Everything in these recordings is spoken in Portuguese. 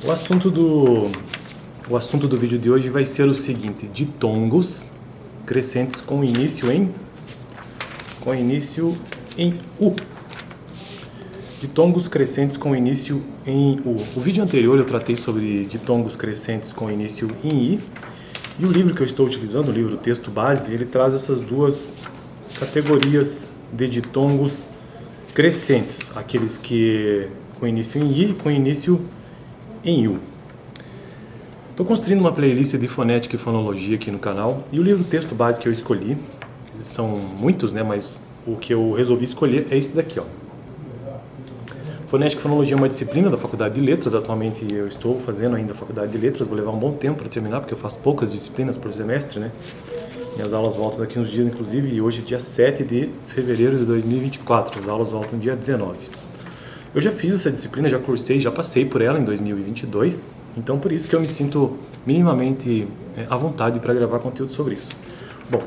O assunto do vídeo de hoje vai ser o seguinte: ditongos crescentes com início em U. Ditongos crescentes com início em U. O vídeo anterior eu tratei sobre ditongos crescentes com início em I, e o livro que eu estou utilizando, o livro Texto Base, ele traz essas duas categorias de ditongos crescentes, aqueles que com início em I e com início em U. Estou construindo uma playlist de fonética e fonologia aqui no canal, e o livro Texto Base que eu escolhi, são muitos, né, mas o que eu resolvi escolher é esse daqui, ó. Fonética e fonologia é uma disciplina da Faculdade de Letras. Atualmente eu estou fazendo ainda a Faculdade de Letras, vou levar um bom tempo para terminar, porque eu faço poucas disciplinas por semestre, né? Minhas aulas voltam daqui uns dias, inclusive, e hoje é dia 7 de fevereiro de 2024, as aulas voltam dia 19. Eu já fiz essa disciplina, já cursei, já passei por ela em 2022, então por isso que eu me sinto minimamente à vontade para gravar conteúdo sobre isso. Bom,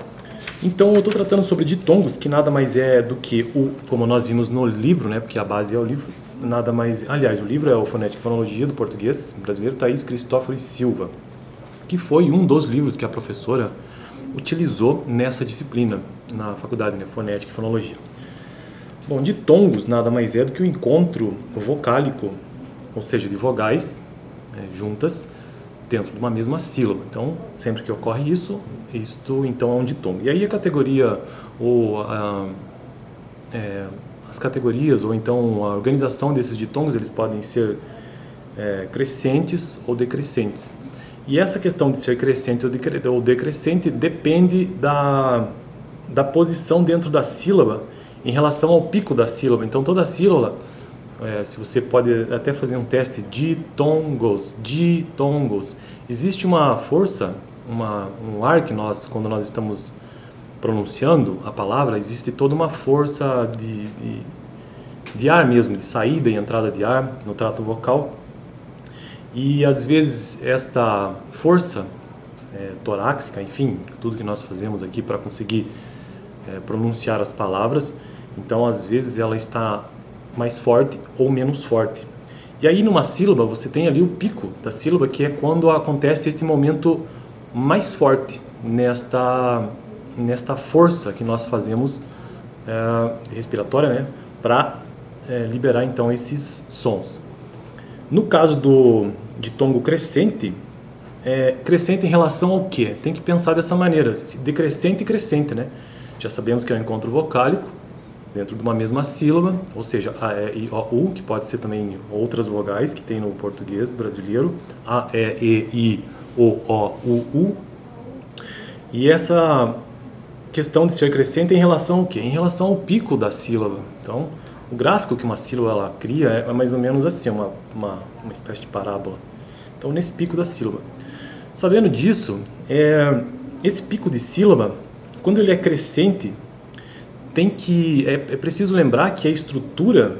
então eu estou tratando sobre ditongos, que nada mais é do que como nós vimos no livro, né, porque a base é o livro, nada mais, aliás, o livro é o Fonética e Fonologia do Português Brasileiro, Thaís Cristóforo Silva, que foi um dos livros que a professora utilizou nessa disciplina na faculdade, né, Fonética e Fonologia. Bom, ditongos nada mais é do que o encontro vocálico, ou seja, de vogais juntas dentro de uma mesma sílaba. Então, sempre que ocorre isso, isto então é um ditongo. E aí a categoria ou as categorias ou então a organização desses ditongos, eles podem ser crescentes ou decrescentes. E essa questão de ser crescente ou decrescente depende da posição dentro da sílaba em relação ao pico da sílaba. Então toda sílaba, se você pode até fazer um teste, ditongos, existe uma força, um ar que quando nós estamos pronunciando a palavra, existe toda uma força de ar mesmo, de saída e entrada de ar no trato vocal. E às vezes esta força torácica, enfim, tudo que nós fazemos aqui para conseguir pronunciar as palavras, então às vezes ela está mais forte ou menos forte. E aí numa sílaba você tem ali o pico da sílaba, que é quando acontece este momento mais forte nesta força que nós fazemos respiratória, né, para liberar então esses sons. No caso do ditongo crescente, crescente em relação ao quê? Tem que decrescente dessa maneira, decrescente e crescente, né? Já sabemos que é um encontro vocálico dentro de uma mesma sílaba, ou seja, A, E, I, O, U, que pode ser também outras vogais que tem no português brasileiro, A, E, I, O, U, U. E essa questão de ser crescente é em relação ao quê? Em relação ao pico da sílaba. Então, o gráfico que uma sílaba ela cria é mais ou menos assim, uma espécie de parábola. Então, nesse pico da sílaba. Sabendo disso, esse pico de sílaba, quando ele é crescente, é preciso lembrar que a estrutura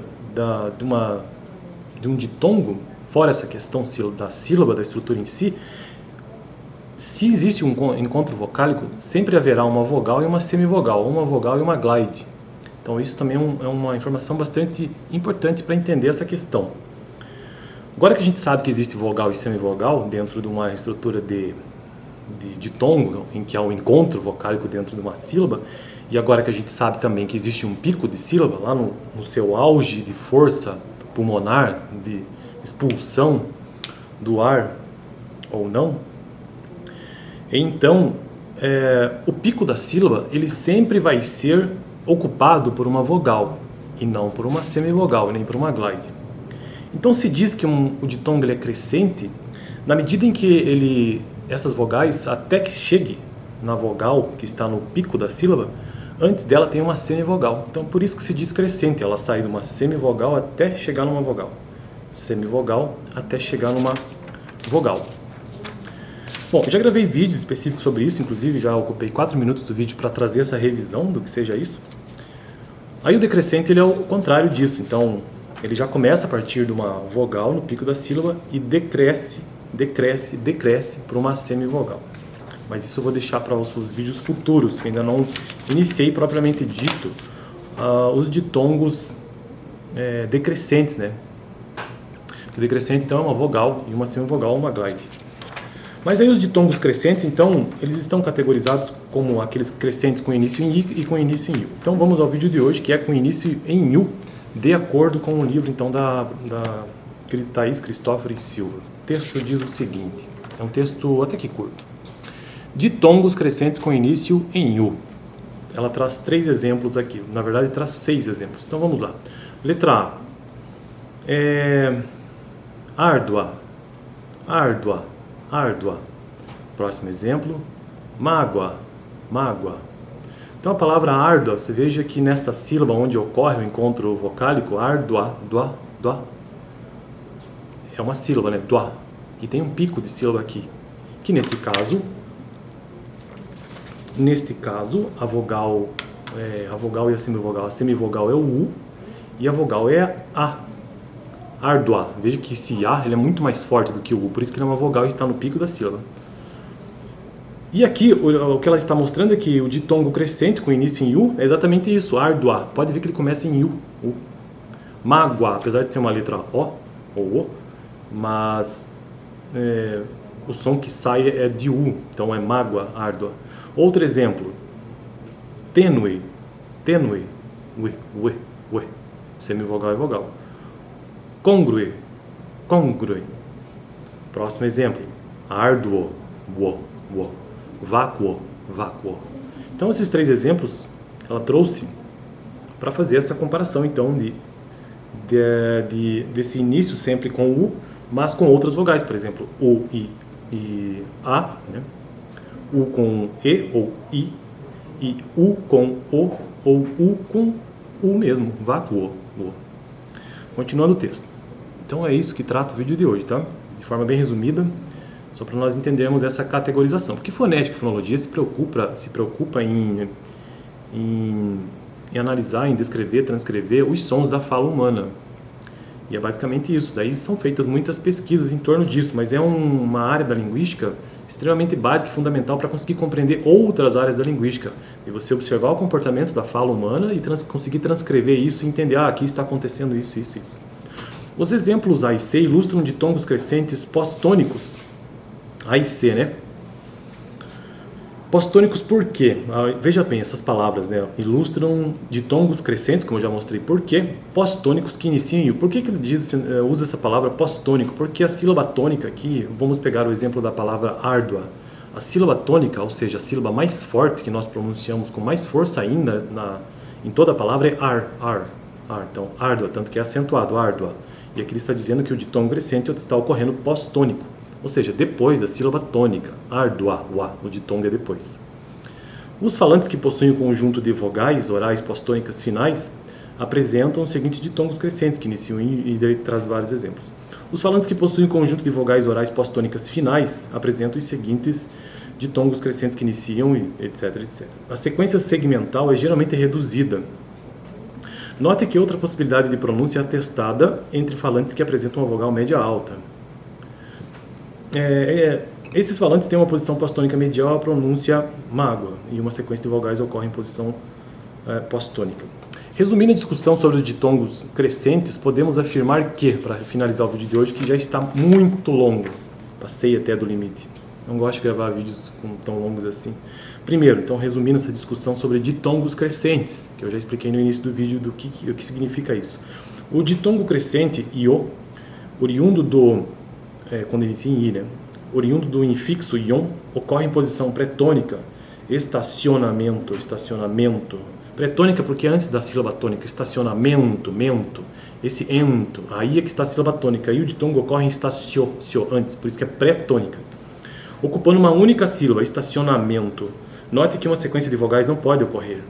de um ditongo, fora essa questão da sílaba, da estrutura em si, se existe um encontro vocálico, sempre haverá uma vogal e uma semivogal, uma vogal e uma glide. Então isso também é uma informação bastante importante para entender essa questão. Agora que a gente sabe que existe vogal e semivogal dentro de uma estrutura de ditongo, em que há um encontro vocálico dentro de uma sílaba, e agora que a gente sabe também que existe um pico de sílaba, lá no seu auge de força pulmonar, de expulsão do ar ou não, então o pico da sílaba ele sempre vai ser ocupado por uma vogal, e não por uma semivogal, nem por uma glide. Então se diz que o ditongo ele é crescente na medida em que essas vogais, até que chegue na vogal que está no pico da sílaba, antes dela tem uma semivogal. Então por isso que se diz crescente, ela sai de uma semivogal até chegar numa vogal. Semivogal até chegar numa vogal. Bom, já gravei vídeos específicos sobre isso, inclusive já ocupei 4 minutos do vídeo para trazer essa revisão do que seja isso. Aí o decrescente ele é o contrário disso, então ele já começa a partir de uma vogal no pico da sílaba e decresce para uma semivogal. Mas isso eu vou deixar para os vídeos futuros, que ainda não iniciei propriamente dito os ditongos decrescentes, né? O decrescente, então, é uma vogal e uma semivogal, uma glide. Mas aí os ditongos crescentes, então, eles estão categorizados como aqueles crescentes com início em I e com início em U. Então vamos ao vídeo de hoje, que é com início em U, de acordo com o livro, então, da Thaís Cristófori Silva. O texto diz o seguinte, é um texto até que curto. Ditongos crescentes com início em U. Ela traz 3 exemplos aqui, na verdade traz 6 exemplos. Então vamos lá. Letra A. Árdua, árdua, árdua. Próximo exemplo, mágoa, mágoa. Então a palavra árdua, você veja que nesta sílaba onde ocorre o encontro vocálico, árdua, doa, doa, é uma sílaba, né? Doa. E tem um pico de sílaba aqui, que neste caso, a vogal e a semivogal é o U e a vogal é a. Árdua. Veja que esse A ele é muito mais forte do que o U, por isso que ele é uma vogal e está no pico da sílaba. E aqui o que ela está mostrando é que o ditongo crescente com início em U é exatamente isso, árdua. Pode ver que ele começa em U. Mágoa, apesar de ser uma letra O ou O, mas o som que sai é de U, então é mágoa, árdua. Outro exemplo, tênue, tênue, ue, semivogal é vogal. Congrue, congrue. Próximo exemplo, árduo, wo. Vácuo, vácuo. Então esses 3 exemplos ela trouxe para fazer essa comparação então desse início sempre com U, mas com outras vogais, por exemplo, U e A, né? U com E ou I, e U com O ou U com U mesmo, vácuo. Continuando o texto. Então é isso que trata o vídeo de hoje, tá? De forma bem resumida, só para nós entendermos essa categorização. Porque fonética e fonologia se preocupa em analisar, em descrever, transcrever os sons da fala humana. E é basicamente isso. Daí são feitas muitas pesquisas em torno disso, mas é uma área da linguística extremamente básica e fundamental para conseguir compreender outras áreas da linguística. E você observar o comportamento da fala humana e conseguir transcrever isso e entender, aqui está acontecendo isso, isso, isso. Os exemplos A e C ilustram ditongos crescentes pós-tônicos. A e C, né? Pós-tônicos por quê? Veja bem essas palavras, né? Ilustram ditongos crescentes, como eu já mostrei. Por quê? Pós-tônicos que iniciam em U. Por que ele usa essa palavra pós-tônico? Porque a sílaba tônica aqui, vamos pegar o exemplo da palavra árdua. A sílaba tônica, ou seja, a sílaba mais forte que nós pronunciamos com mais força ainda em toda a palavra é ar. Então, árdua, tanto que é acentuado, árdua. E aqui ele está dizendo que o ditongo crescente está ocorrendo pós-tônico, ou seja, depois da sílaba tônica, árdua, o ditongo é depois. Os falantes que possuem o conjunto de vogais orais pós-tônicas finais apresentam os seguintes ditongos crescentes, que iniciam e ele traz vários exemplos. Os falantes que possuem o conjunto de vogais orais pós-tônicas finais apresentam os seguintes ditongos crescentes que iniciam, etc, etc. A sequência segmental é geralmente reduzida. Note que outra possibilidade de pronúncia é atestada entre falantes que apresentam uma vogal média alta. Esses falantes têm uma posição pós-tônica medial à pronúncia mágoa, e uma sequência de vogais ocorre em posição pós-tônica. Resumindo a discussão sobre os ditongos crescentes, podemos afirmar que, para finalizar o vídeo de hoje, que já está muito longo. Passei até do limite. Não gosto de gravar vídeos tão longos assim. Primeiro, então, resumindo essa discussão sobre ditongos crescentes, que eu já expliquei no início do vídeo o que significa isso. O ditongo crescente, io, oriundo quando inicia em i, né? Oriundo do infixo ion, ocorre em posição pré-tônica, estacionamento. Pré-tônica porque antes da sílaba tônica, estacionamento, mento, esse ento, aí é que está a sílaba tônica, e o ditongo ocorre em estacio, antes, por isso que é pré-tônica. Ocupando uma única sílaba, estacionamento. Note que uma sequência de vogais não pode ocorrer.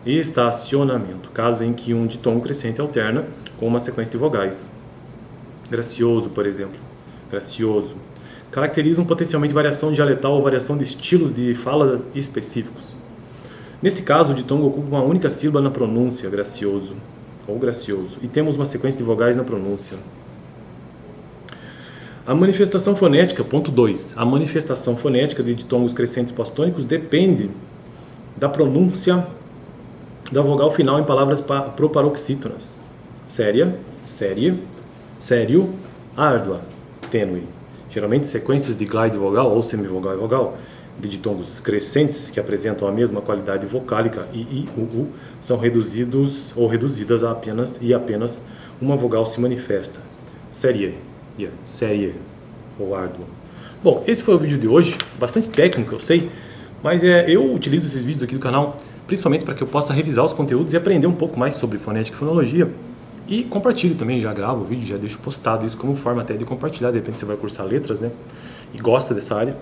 Estacionamento, caso em que um ditongo crescente alterna com uma sequência de vogais. Gracioso, por exemplo. Gracioso. Caracterizam potencialmente variação dialetal ou variação de estilos de fala específicos. Neste caso, o ditongo ocupa uma única sílaba na pronúncia, gracioso ou gracioso, e temos uma sequência de vogais na pronúncia. A manifestação fonética, ponto 2. A manifestação fonética de ditongos crescentes pós-tônicos depende da pronúncia da vogal final em palavras proparoxítonas. Séria, série, sério, árdua, tênue. Geralmente, sequências de glide vogal ou semivogal e vogal de ditongos crescentes que apresentam a mesma qualidade vocálica I, U, são reduzidos ou reduzidas a apenas uma vogal se manifesta. Série, ou árdua. Bom, esse foi o vídeo de hoje, bastante técnico, eu sei, mas eu utilizo esses vídeos aqui do canal principalmente para que eu possa revisar os conteúdos e aprender um pouco mais sobre fonética e fonologia. E compartilho também, já gravo o vídeo, já deixo postado isso como forma até de compartilhar, de repente você vai cursar letras, né, e gosta dessa área.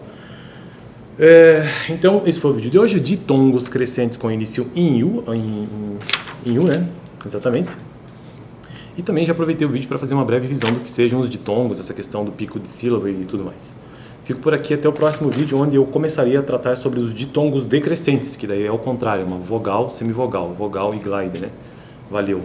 Então, esse foi o vídeo de hoje, ditongos crescentes com início em U, né, exatamente. E também já aproveitei o vídeo para fazer uma breve visão do que sejam os ditongos, essa questão do pico de sílaba e tudo mais. Fico por aqui até o próximo vídeo, onde eu começaria a tratar sobre os ditongos decrescentes, que daí é o contrário, uma vogal, semivogal, vogal e glide, né? Valeu!